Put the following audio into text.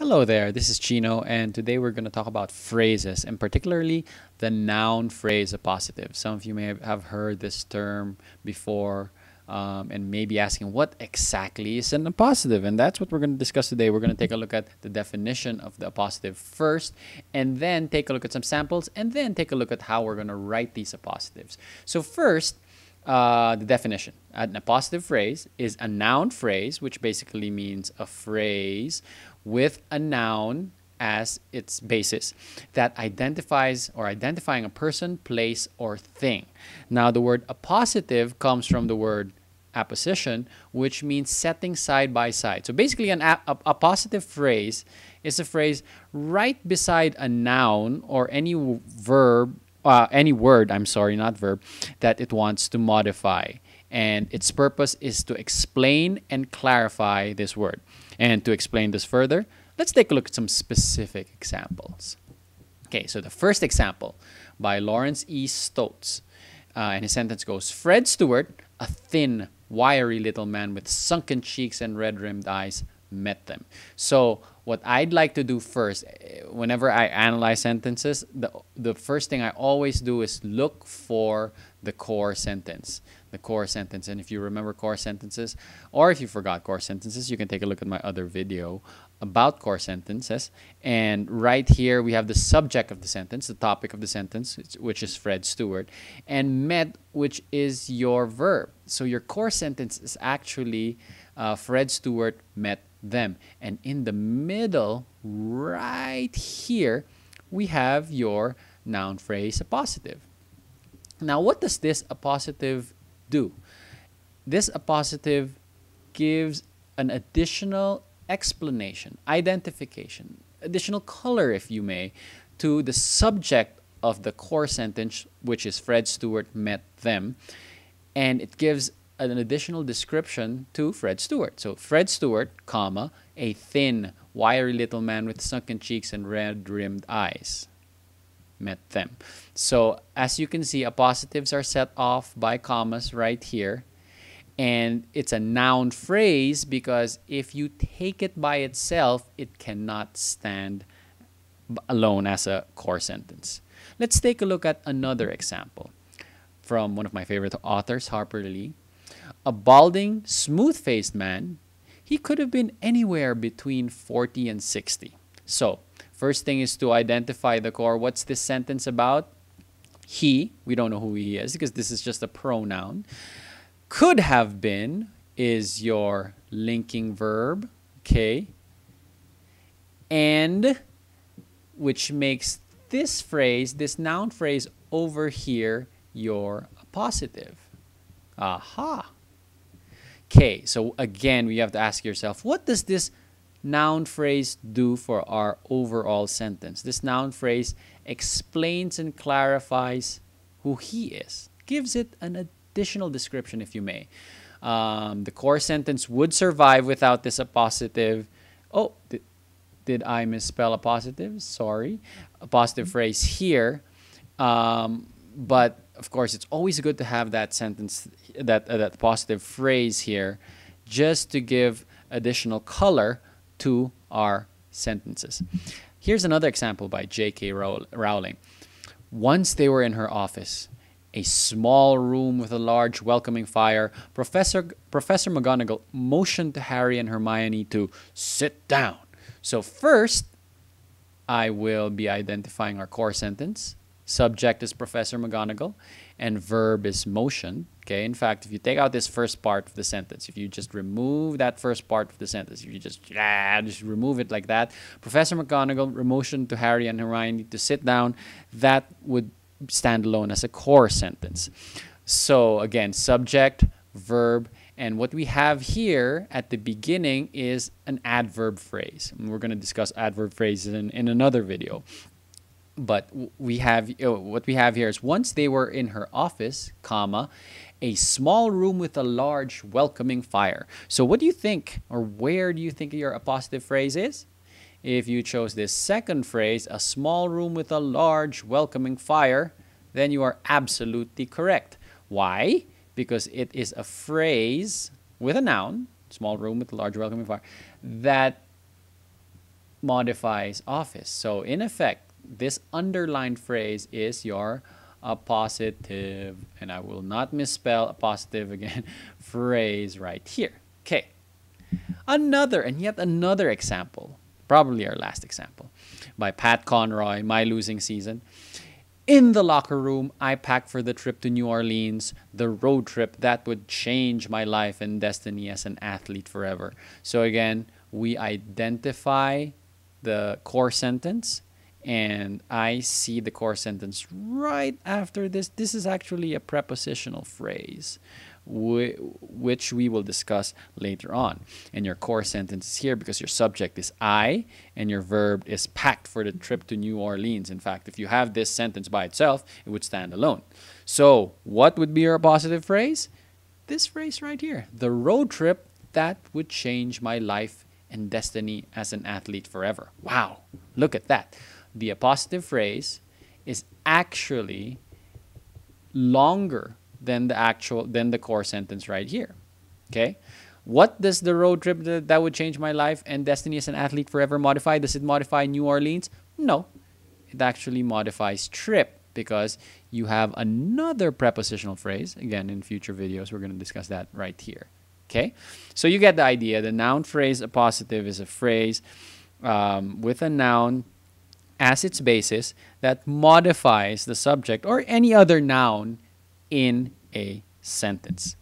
Hello there, this is Chino, and today we're going to talk about phrases, and particularly the noun phrase appositive. Some of you may have heard this term before and may be asking what exactly is an appositive, and that's what we're going to discuss today. We're going to take a look at the definition of the appositive first, and then take a look at some samples, and then take a look at how we're going to write these appositives. So first, the definition. An appositive phrase is a noun phrase, which basically means a phrase with a noun as its basis that identifies or identifying a person, place, or thing. Now, the word appositive comes from the word apposition, which means setting side by side. So basically, an appositive phrase is a phrase right beside a noun or any verb. Any word, I'm sorry, not verb, that it wants to modify. And its purpose is to explain and clarify this word. And to explain this further, let's take a look at some specific examples. Okay, so the first example by Lawrence E. Stotz. And his sentence goes, Fred Stewart, a thin, wiry little man with sunken cheeks and red-rimmed eyes, met them. So what I'd like to do first, whenever I analyze sentences, the first thing I always do is look for the core sentence. The core sentence. And if you remember core sentences, or if you forgot core sentences, you can take a look at my other video about core sentences. And right here, we have the subject of the sentence, the topic of the sentence, which is Fred Stewart, and met, which is your verb. So your core sentence is actually Fred Stewart met them. And in the middle, right here, we have your noun phrase appositive. Now, what does this appositive do? This appositive gives an additional explanation, identification, additional color, if you may, to the subject of the core sentence, which is Fred Stewart met them. And it gives an additional description to Fred Stewart. So Fred Stewart, comma, a thin, wiry little man with sunken cheeks and red-rimmed eyes, met them. So as you can see, appositives are set off by commas right here. And it's a noun phrase because if you take it by itself, it cannot stand alone as a core sentence. Let's take a look at another example from one of my favorite authors, Harper Lee. A balding, smooth-faced man, he could have been anywhere between 40 and 60. So, first thing is to identify the core. What's this sentence about? He, we don't know who he is because this is just a pronoun. Could have been is your linking verb, okay? And, which makes this phrase, this noun phrase over here, your appositive. Aha. Okay, so again, you have to ask yourself, what does this noun phrase do for our overall sentence? This noun phrase explains and clarifies who he is, gives it an additional description, if you may. The core sentence would survive without this appositive. Oh, did I misspell appositive? Sorry. Appositive phrase here. But of course, it's always good to have that sentence, that positive phrase here, just to give additional color to our sentences. Here's another example by J.K. Rowling. Once they were in her office, a small room with a large welcoming fire, Professor McGonagall motioned to Harry and Hermione to sit down. So first, I will be identifying our core sentence. Subject is Professor McGonagall, and verb is motion. Okay. In fact, if you take out this first part of the sentence, if you just remove that first part of the sentence, if you just remove it like that, Professor McGonagall motioned to Harry and Hermione to sit down, that would stand alone as a core sentence. So again, subject, verb, and what we have here at the beginning is an adverb phrase. And we're going to discuss adverb phrases in another video. But we have what we have here is once they were in her office, comma, a small room with a large welcoming fire. So what do you think, or where do you think your appositive phrase is? If you chose this second phrase, a small room with a large welcoming fire, then you are absolutely correct. Why? Because it is a phrase with a noun, small room with a large welcoming fire, that modifies office. So in effect, this underlined phrase is your appositive, and I will not misspell appositive again, phrase right here. Okay. Another and yet another example, probably our last example, by Pat Conroy, My Losing Season. In the locker room, I packed for the trip to New Orleans, the road trip that would change my life and destiny as an athlete forever. So again, we identify the core sentence, and I see the core sentence right after this. This is actually a prepositional phrase, which we will discuss later on. And your core sentence is here because your subject is I and your verb is packed for the trip to New Orleans. In fact, if you have this sentence by itself, it would stand alone. So what would be your positive phrase? This phrase right here, the road trip that would change my life and destiny as an athlete forever. Wow, look at that. The appositive phrase is actually longer than the core sentence right here. Okay? What does the road trip that would change my life and destiny as an athlete forever modify? Does it modify New Orleans? No. It actually modifies trip because you have another prepositional phrase. Again, in future videos, we're going to discuss that right here. Okay? So you get the idea. The noun phrase appositive is a phrase with a noun as its basis that modifies the subject or any other noun in a sentence.